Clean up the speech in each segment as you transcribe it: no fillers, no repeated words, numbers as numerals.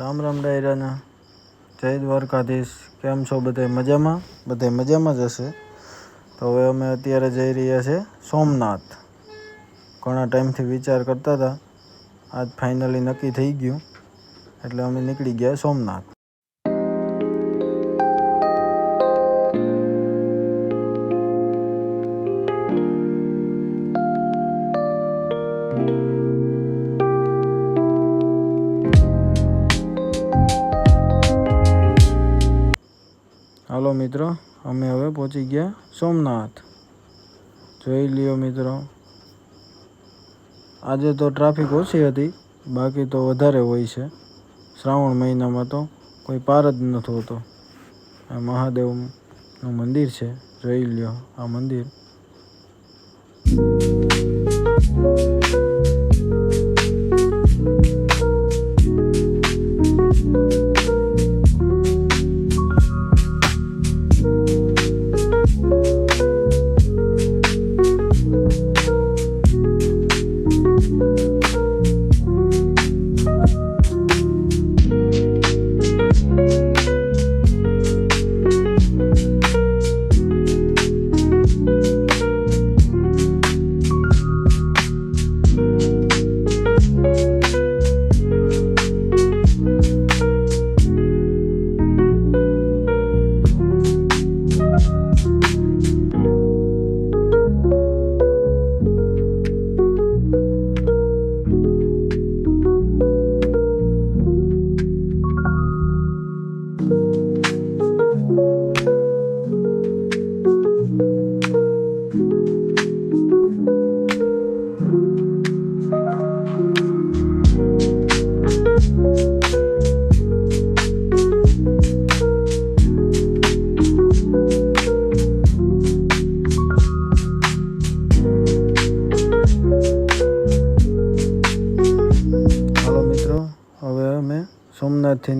રામ રામ ડાયરાના જય દ્વારકાધીશ. કેમ છો બધે મજામાં? બધે મજામાં જ હશે. તો હવે અમે અત્યારે જઈ રહ્યા છે સોમનાથ. ઘણા ટાઈમથી વિચાર કરતા હતા, આજ ફાઇનલી નક્કી થઈ ગયું એટલે અમે નીકળી ગયા સોમનાથ. હાલો મિત્રો, અમે હવે પહોંચી ગયા સોમનાથ. જોઈ લ્યો મિત્રો, આજે તો ટ્રાફિક ઓછી હતી, બાકી તો વધારે હોય છે. શ્રાવણ મહિનામાં તો કોઈ પાર જ નથી હોતો. આ મહાદેવનું મંદિર છે, જોઈ લ્યો આ મંદિર. સોમનાથથી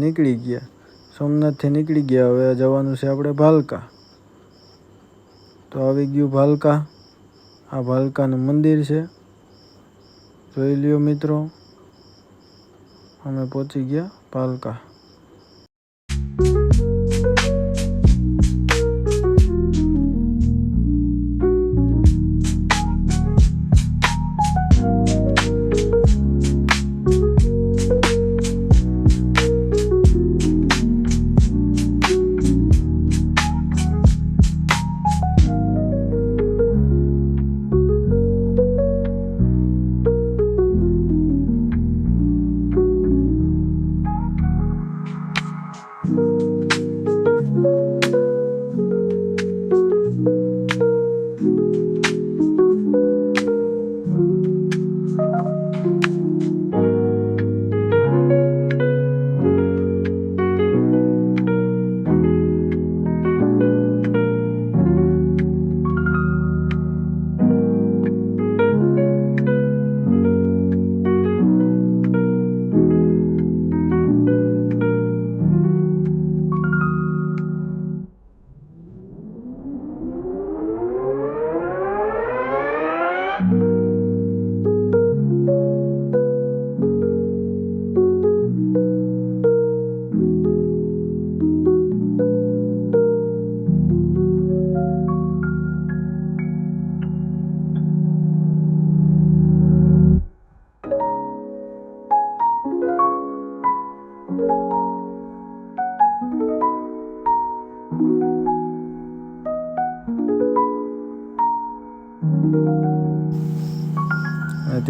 નીકળી ગયા. હવે જવાનું છે આપણે ભાલકા. તો આવી ગયું ભાલકા. આ ભાલકાનું મંદિર છે, જોઈ લ્યો મિત્રો. અમે પહોંચી ગયા ભાલકા.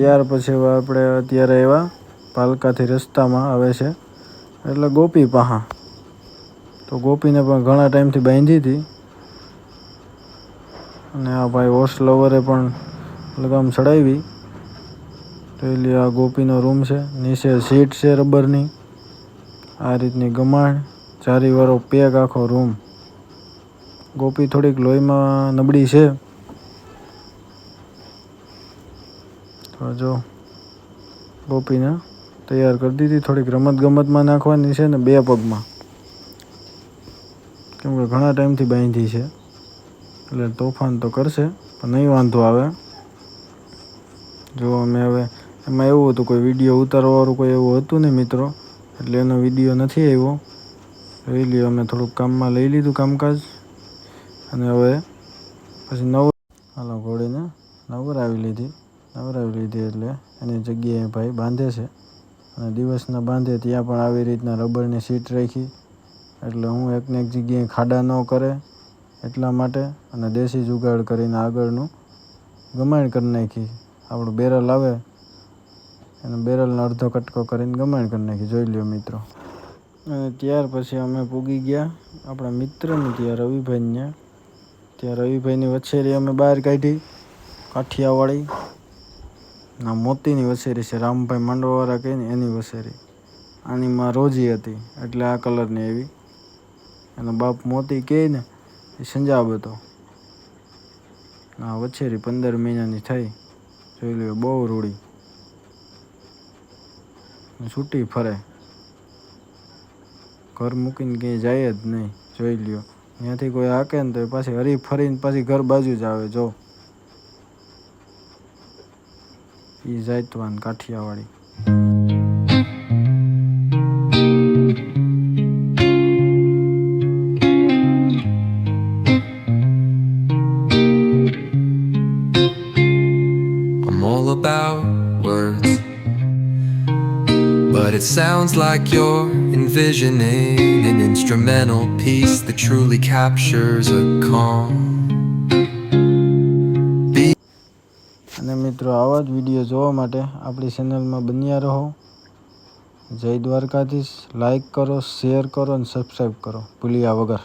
ત્યાર પછી આપણે અત્યારે એવા ભાલકાથી રસ્તામાં આવે છે એટલે ગોપી પાહા. તો ગોપીને પણ ઘણા ટાઈમથી બાંધી હતી, અને આ ભાઈ હોર્સ લવરે પણ લગામ ચડાવી. તો એટલે આ ગોપીનો રૂમ છે. નીચે સીટ છે રબરની, આ રીતની ગમાણ, ચારીવાળો પેક આખો રૂમ. ગોપી થોડીક લોહીમાં નબળી છે, તો જો ગોપીને તૈયાર કરી દીધી. થોડીક રમતગમતમાં નાખવાની છે ને 2 પગમાં, કેમ કે ઘણા ટાઈમથી બાંધી છે એટલે તોફાન તો કરશે પણ નહીં વાંધો આવે. જો અમે હવે એમાં એવું હતું, કોઈ વિડીયો ઉતારવાવાળું કોઈ એવું હતું નહીં મિત્રો, એટલે એનો વિડીયો નથી આવ્યો. જોઈ લ્યો, અમે થોડુંક કામમાં લઈ લીધું કામકાજ, અને હવે પછી હાલો ઘોડીને નવરાવી લીધી એટલે એની જગ્યાએ ભાઈ બાંધે છે. અને દિવસના બાંધે ત્યાં પણ આવી રીતના રબરની સીટ રાખી, એટલે હું એકને એક જગ્યાએ ખાડા ન કરે એટલા માટે. અને દેશી જુગાડ કરીને આગળનું ગમાણ કરી નાખી. આપણું બેરલ આવે અને બેરલનો અડધો કટકો કરીને ગમાણ કરી નાખી. જોઈ લ્યો મિત્રો. અને ત્યાર પછી અમે પૂગી ગયા આપણા મિત્રની ત્યાં, રવિભાઈને. ત્યાં રવિભાઈની વછેરી અમે બહાર કાઢી, કાઠિયાવાડી ના મોતીની વછેરી છે, રામભાઈ માંડવાવાળા કહે ને એની વછેરી. આની માં રોજી હતી એટલે આ કલરની એવી. એનો બાપ મોતી કહે ને એ સંજાબ હતો. આ વછેરી 15 મહિનાની થઈ. જોઈ લ્યો, બહુ રૂડી, છૂટી ફરે, ઘર મૂકીને ક્યાંય જાય જ નહીં. જોઈ લ્યો, ત્યાંથી કોઈ હાકે ને તો એ પાછી હરી ફરીને પાછી ઘર બાજુ જ આવે. જો એ જાયતવાન Kathiawadi. I'm all about words, but it sounds like you're envisioning an instrumental piece that truly captures a calm. અને મિત્રો, આવા જ વિડીયો જોવા માટે આપણી ચેનલમાં બન્યા રહો. જય દ્વારકાધીશ. લાઈક કરો, શેર કરો અને સબસ્ક્રાઈબ કરો ભૂલ્યા વગર.